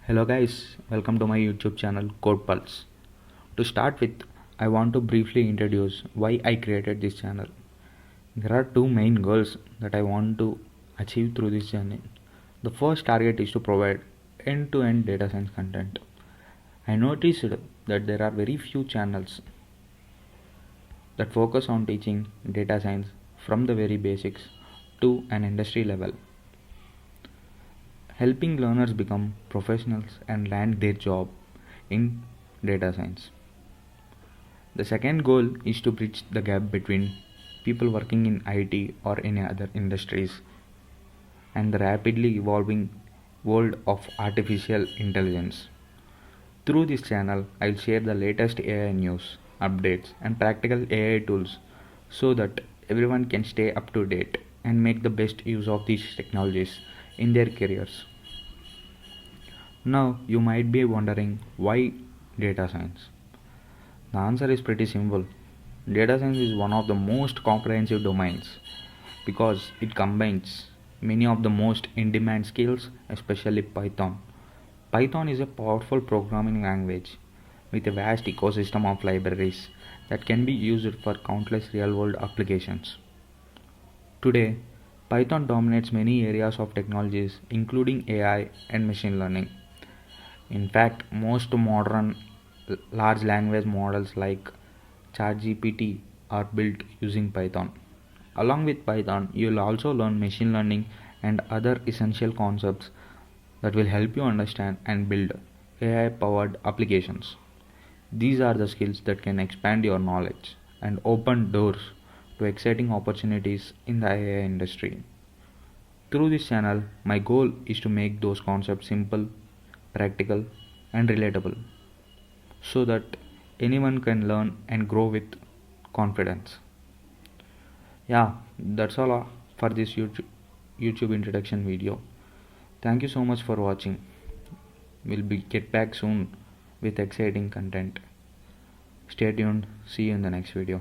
Hello guys, welcome to my YouTube channel CodesPulse. To start with, I want to briefly introduce why I created this channel. There are two main goals that I want to achieve through this journey. The first target is to provide end-to-end data science content. I noticed that there are very few channels that focus on teaching data science from the very basics to an industry level, helping learners become professionals and land their job in data science. The second goal is to bridge the gap between people working in IT or any other industries and the rapidly evolving world of artificial intelligence. Through this channel, I'll share the latest AI news, updates, and practical AI tools so that everyone can stay up to date and make the best use of these technologies in their careers. Now, you might be wondering why data science? The answer is pretty simple. Data science is one of the most comprehensive domains because it combines many of the most in demand skills, especially Python. Python is a powerful programming language with a vast ecosystem of libraries that can be used for countless real world applications. Today, Python dominates many areas of technologies, including AI and machine learning. In fact, most modern large language models like ChatGPT are built using Python. Along with Python, you will also learn machine learning and other essential concepts that will help you understand and build AI powered applications. These are the skills that can expand your knowledge and open doors to exciting opportunities in the AI industry. Through this channel, my goal is to make those concepts simple, practical, and relatable so that anyone can learn and grow with confidence. Yeah, that's all for this YouTube introduction video. Thank you so much for watching. Get back soon with exciting content. Stay tuned. See you in the next video.